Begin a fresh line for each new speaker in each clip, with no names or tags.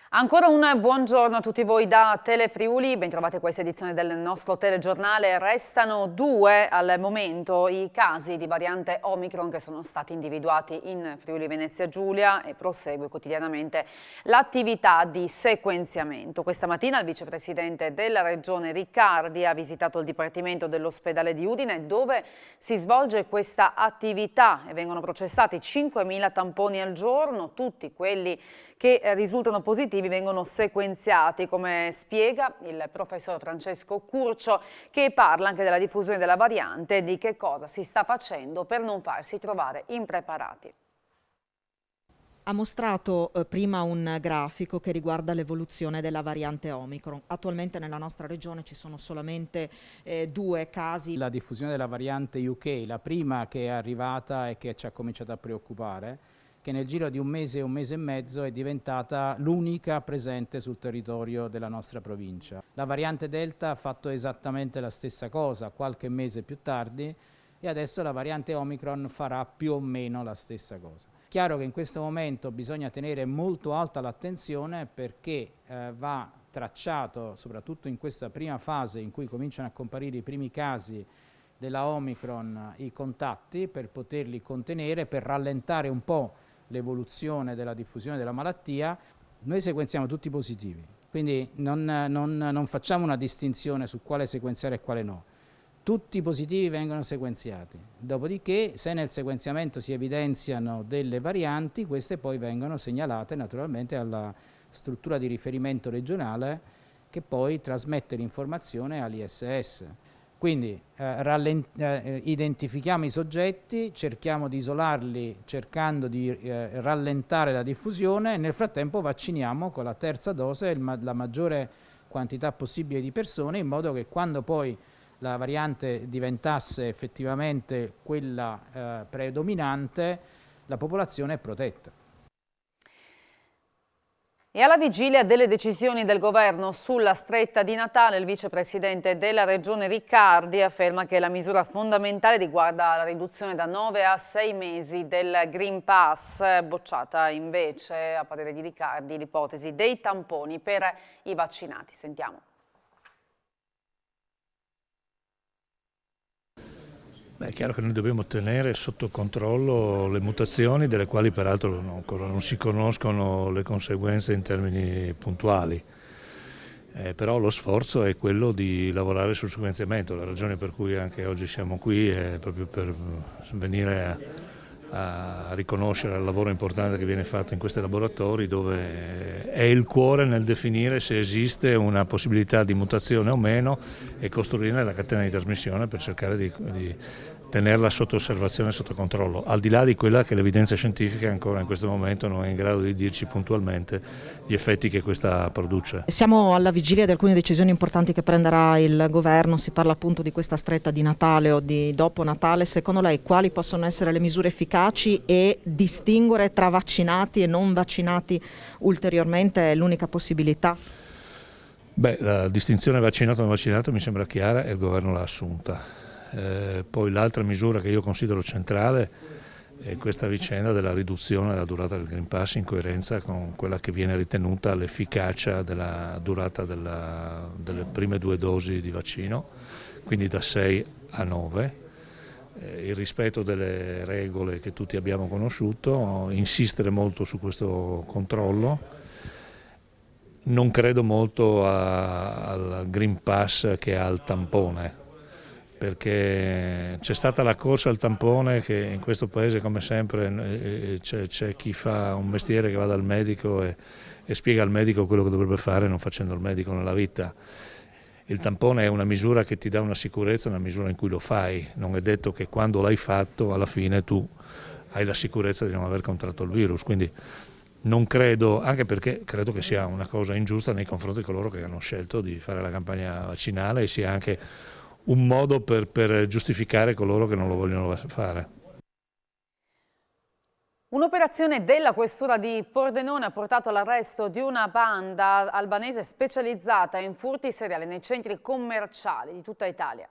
Ancora un buongiorno a tutti voi da Telefriuli, bentrovati a questa edizione del nostro telegiornale. Restano 2 al momento i casi di variante Omicron che sono stati individuati in Friuli Venezia Giulia e prosegue quotidianamente l'attività di sequenziamento. Questa mattina il vicepresidente della regione Riccardi ha visitato il dipartimento dell'ospedale di Udine dove si svolge questa attività e vengono processati 5.000 tamponi al giorno, tutti quelli che risultano positivi vengono sequenziati, come spiega il professor Francesco Curcio, che parla anche della diffusione della variante e di che cosa si sta facendo per non farsi trovare impreparati.
Ha mostrato prima un grafico che riguarda l'evoluzione della variante Omicron. Attualmente nella nostra regione ci sono solamente 2 casi.
La diffusione della variante UK, la prima che è arrivata e che ci ha cominciato a preoccupare, che nel giro di un mese e mezzo è diventata l'unica presente sul territorio della nostra provincia. La variante Delta ha fatto esattamente la stessa cosa qualche mese più tardi e adesso la variante Omicron farà più o meno la stessa cosa. Chiaro che in questo momento bisogna tenere molto alta l'attenzione perché va tracciato, soprattutto in questa prima fase in cui cominciano a comparire i primi casi della Omicron, i contatti per poterli contenere, per rallentare un po' l'evoluzione della diffusione della malattia. Noi sequenziamo tutti positivi, quindi non facciamo una distinzione su quale sequenziare e quale no. Tutti i positivi vengono sequenziati, dopodiché se nel sequenziamento si evidenziano delle varianti, queste poi vengono segnalate naturalmente alla struttura di riferimento regionale che poi trasmette l'informazione all'ISS. Quindi identifichiamo i soggetti, cerchiamo di isolarli cercando di rallentare la diffusione e nel frattempo vacciniamo con la terza dose la maggiore quantità possibile di persone in modo che quando poi la variante diventasse effettivamente quella predominante la popolazione è protetta.
E alla vigilia delle decisioni del governo sulla stretta di Natale, il vicepresidente della regione Riccardi afferma che la misura fondamentale riguarda la riduzione da 9 a 6 mesi del Green Pass, bocciata invece, a parere di Riccardi, l'ipotesi dei tamponi per i vaccinati. Sentiamo.
Beh, è chiaro che noi dobbiamo tenere sotto controllo le mutazioni, delle quali peraltro ancora non si conoscono le conseguenze in termini puntuali. Però lo sforzo è quello di lavorare sul sequenziamento. La ragione per cui anche oggi siamo qui è proprio per venire a riconoscere il lavoro importante che viene fatto in questi laboratori, dove è il cuore nel definire se esiste una possibilità di mutazione o meno e costruire la catena di trasmissione per cercare di tenerla sotto osservazione e sotto controllo, al di là di quella che l'evidenza scientifica ancora in questo momento non è in grado di dirci puntualmente gli effetti che questa produce.
Siamo alla vigilia di alcune decisioni importanti che prenderà il governo, si parla appunto di questa stretta di Natale o di dopo Natale. Secondo lei quali possono essere le misure efficaci e distinguere tra vaccinati e non vaccinati ulteriormente è l'unica possibilità?
Beh, la distinzione vaccinato-non vaccinato mi sembra chiara e il governo l'ha assunta. Poi l'altra misura che io considero centrale è questa vicenda della riduzione della durata del Green Pass in coerenza con quella che viene ritenuta l'efficacia della durata delle prime 2 dosi di vaccino, quindi da 6 a 9. Il rispetto delle regole che tutti abbiamo conosciuto, insistere molto su questo controllo. Non credo molto al Green Pass che al tampone, perché c'è stata la corsa al tampone che in questo paese, come sempre, c'è chi fa un mestiere che va dal medico e spiega al medico quello che dovrebbe fare non facendo il medico nella vita. Il tampone è una misura che ti dà una sicurezza nella misura in cui lo fai, non è detto che quando l'hai fatto alla fine tu hai la sicurezza di non aver contratto il virus, quindi non credo, anche perché credo che sia una cosa ingiusta nei confronti di coloro che hanno scelto di fare la campagna vaccinale e sia anche un modo per giustificare coloro che non lo vogliono fare.
Un'operazione della questura di Pordenone ha portato all'arresto di una banda albanese specializzata in furti seriali nei centri commerciali di tutta Italia.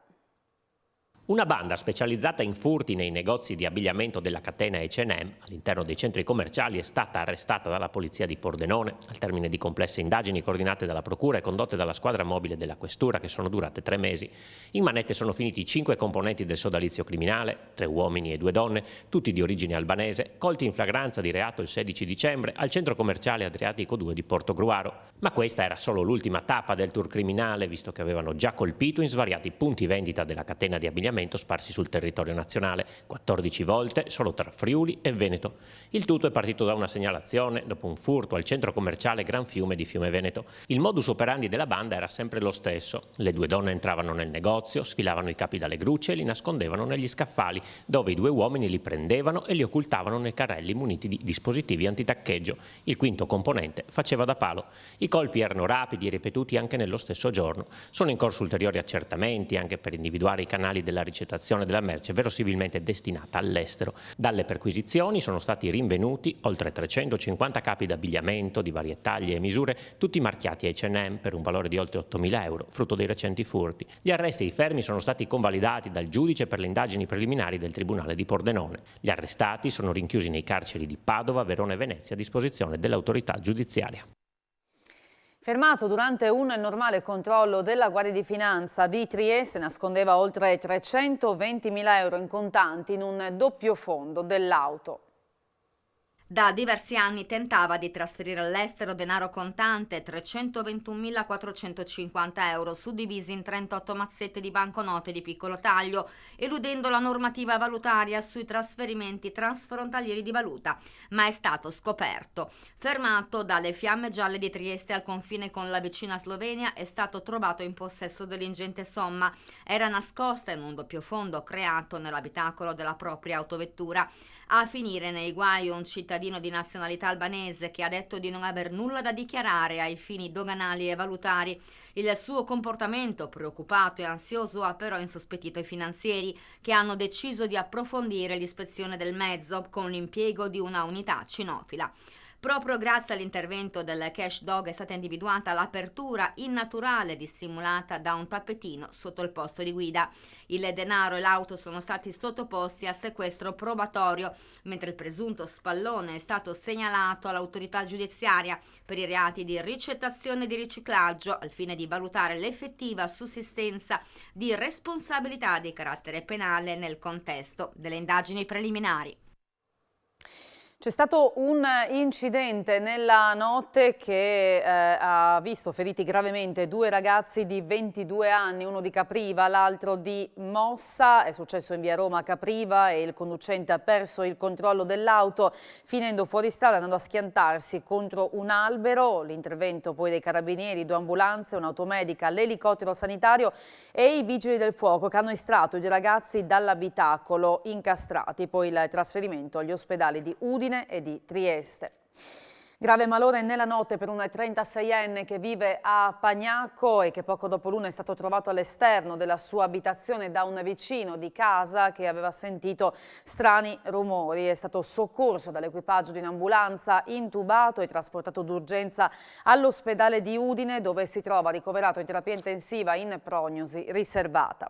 Una banda specializzata in furti nei negozi di abbigliamento della catena H&M all'interno dei centri commerciali è stata arrestata dalla polizia di Pordenone al termine di complesse indagini coordinate dalla procura e condotte dalla squadra mobile della questura, che sono durate 3 mesi. In manette sono finiti 5 componenti del sodalizio criminale, 3 uomini e 2 donne, tutti di origine albanese, colti in flagranza di reato il 16 dicembre al centro commerciale Adriatico 2 di Portogruaro. Ma questa era solo l'ultima tappa del tour criminale, visto che avevano già colpito in svariati punti vendita della catena di abbigliamento sparsi sul territorio nazionale, 14 volte solo tra Friuli e Veneto. Il tutto è partito da una segnalazione dopo un furto al centro commerciale Gran Fiume di Fiume Veneto. Il modus operandi della banda era sempre lo stesso. Le 2 donne entravano nel negozio, sfilavano i capi dalle grucce e li nascondevano negli scaffali, dove i 2 uomini li prendevano e li occultavano nei carrelli muniti di dispositivi antitaccheggio. Il quinto componente faceva da palo. I colpi erano rapidi e ripetuti anche nello stesso giorno. Sono in corso ulteriori accertamenti anche per individuare i canali della ricettazione della merce verosimilmente destinata all'estero. Dalle perquisizioni sono stati rinvenuti oltre 350 capi d'abbigliamento di varie taglie e misure, tutti marchiati H&M per un valore di oltre 8.000 euro, frutto dei recenti furti. Gli arresti e i fermi sono stati convalidati dal giudice per le indagini preliminari del Tribunale di Pordenone. Gli arrestati sono rinchiusi nei carceri di Padova, Verona e Venezia a disposizione dell'autorità giudiziaria.
Fermato durante un normale controllo della Guardia di Finanza di Trieste, nascondeva oltre 320.000 euro in contanti in un doppio fondo dell'auto.
Da diversi anni tentava di trasferire all'estero denaro contante, 321.450 euro, suddivisi in 38 mazzette di banconote di piccolo taglio, eludendo la normativa valutaria sui trasferimenti transfrontalieri di valuta, ma è stato scoperto. Fermato dalle Fiamme Gialle di Trieste al confine con la vicina Slovenia, è stato trovato in possesso dell'ingente somma. Era nascosta in un doppio fondo creato nell'abitacolo della propria autovettura. A finire nei guai un cittadino di nazionalità albanese che ha detto di non aver nulla da dichiarare ai fini doganali e valutari. Il suo comportamento preoccupato e ansioso ha però insospettito i finanzieri, che hanno deciso di approfondire l'ispezione del mezzo con l'impiego di una unità cinofila. Proprio grazie all'intervento del cash dog è stata individuata l'apertura innaturale dissimulata da un tappetino sotto il posto di guida. Il denaro e l'auto sono stati sottoposti a sequestro probatorio, mentre il presunto spallone è stato segnalato all'autorità giudiziaria per i reati di ricettazione e di riciclaggio, al fine di valutare l'effettiva sussistenza di responsabilità di carattere penale nel contesto delle indagini preliminari.
C'è stato un incidente nella notte che ha visto feriti gravemente 2 ragazzi di 22 anni, uno di Capriva, l'altro di Mossa. È successo in via Roma a Capriva e il conducente ha perso il controllo dell'auto finendo fuori strada, andando a schiantarsi contro un albero. L'intervento poi dei carabinieri, 2 ambulanze, un'automedica, l'elicottero sanitario e i vigili del fuoco che hanno estratto i 2 ragazzi dall'abitacolo incastrati. Poi il trasferimento agli ospedali di Udine e di Trieste. Grave malore nella notte per un 36enne che vive a Pagnacco e che poco dopo l'1 è stato trovato all'esterno della sua abitazione da un vicino di casa che aveva sentito strani rumori. È stato soccorso dall'equipaggio di un'ambulanza, intubato e trasportato d'urgenza all'ospedale di Udine, dove si trova ricoverato in terapia intensiva in prognosi riservata.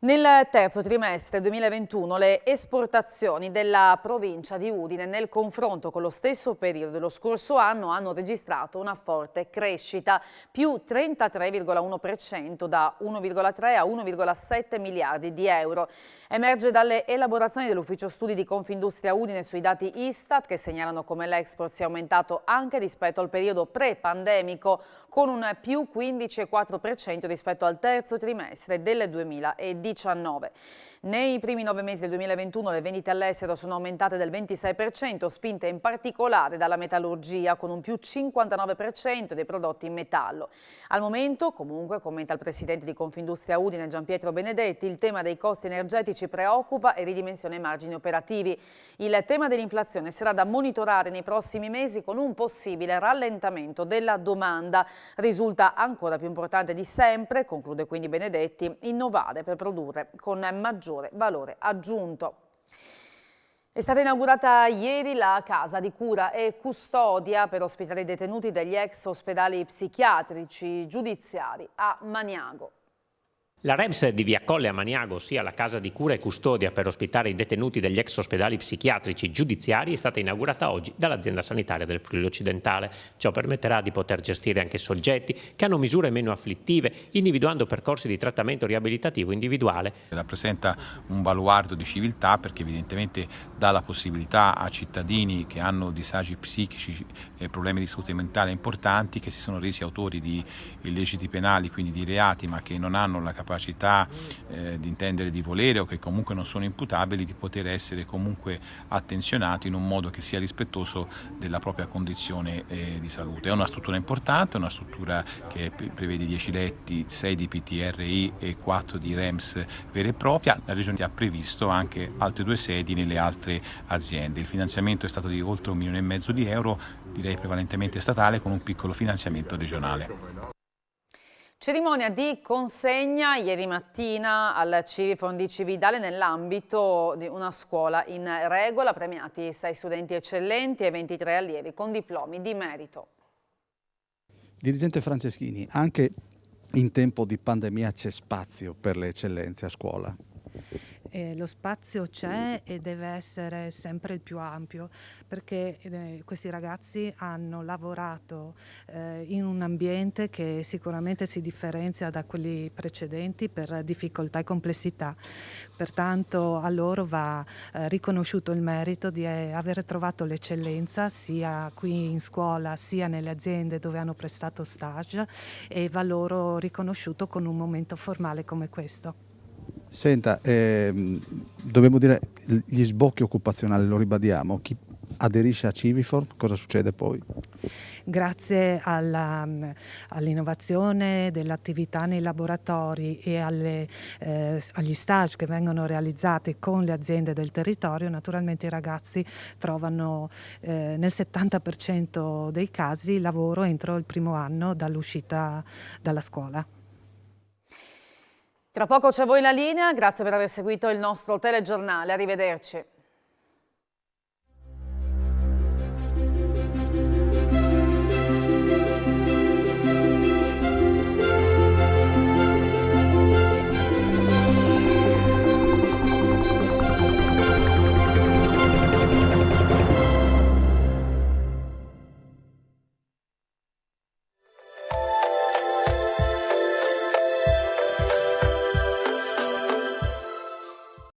Nel terzo trimestre 2021 le esportazioni della provincia di Udine nel confronto con lo stesso periodo dello scorso anno hanno registrato una forte crescita, più 33,1% da 1,3 a 1,7 miliardi di euro. Emerge dalle elaborazioni dell'Ufficio Studi di Confindustria Udine sui dati Istat, che segnalano come l'export sia aumentato anche rispetto al periodo pre-pandemico, con un più 15,4% rispetto al terzo trimestre del 2019. Nei primi 9 mesi del 2021 le vendite all'estero sono aumentate del 26%, spinte in particolare dalla metallurgia, con un più 59% dei prodotti in metallo. Al momento, comunque, commenta il presidente di Confindustria Udine Gianpietro Benedetti, il tema dei costi energetici preoccupa e ridimensiona i margini operativi. Il tema dell'inflazione sarà da monitorare nei prossimi mesi, con un possibile rallentamento della domanda. Risulta ancora più importante di sempre, conclude quindi Benedetti, innovare per produrre con maggiore valore aggiunto. È stata inaugurata ieri la casa di cura e custodia per ospitare i detenuti degli ex ospedali psichiatrici giudiziari a Maniago.
La REMS di Via Colle a Maniago, ossia la casa di cura e custodia per ospitare i detenuti degli ex ospedali psichiatrici giudiziari, è stata inaugurata oggi dall'azienda sanitaria del Friuli Occidentale. Ciò permetterà di poter gestire anche soggetti che hanno misure meno afflittive, individuando percorsi di trattamento riabilitativo individuale.
Rappresenta un baluardo di civiltà perché evidentemente dà la possibilità a cittadini che hanno disagi psichici e problemi di salute mentale importanti, che si sono resi autori di illeciti penali, quindi di reati, ma che non hanno la capacità di intendere, di volere, o che comunque non sono imputabili, di poter essere comunque attenzionati in un modo che sia rispettoso della propria condizione di salute. È una struttura importante, una struttura che prevede 10 letti, 6 di PTRI e 4 di REMS vera e propria. La Regione ha previsto anche altre 2 sedi nelle altre aziende. Il finanziamento è stato di oltre 1,5 milioni di euro, direi prevalentemente statale, con un piccolo finanziamento regionale.
Cerimonia di consegna ieri mattina al Civiforum di Cividale nell'ambito di una scuola in regola, premiati 6 studenti eccellenti e 23 allievi con diplomi di merito.
Dirigente Franceschini, anche in tempo di pandemia c'è spazio per le eccellenze a scuola?
Lo spazio c'è e deve essere sempre il più ampio, perché questi ragazzi hanno lavorato in un ambiente che sicuramente si differenzia da quelli precedenti per difficoltà e complessità. Pertanto a loro va riconosciuto il merito di aver trovato l'eccellenza sia qui in scuola sia nelle aziende dove hanno prestato stage, e va loro riconosciuto con un momento formale come questo.
Senta, dobbiamo dire gli sbocchi occupazionali, lo ribadiamo, chi aderisce a Civiforum, cosa succede poi?
Grazie all'innovazione dell'attività nei laboratori e agli stage che vengono realizzati con le aziende del territorio, naturalmente i ragazzi trovano nel 70% dei casi lavoro entro il primo anno dall'uscita dalla scuola.
Tra poco c'è a voi la linea, grazie per aver seguito il nostro telegiornale, arrivederci.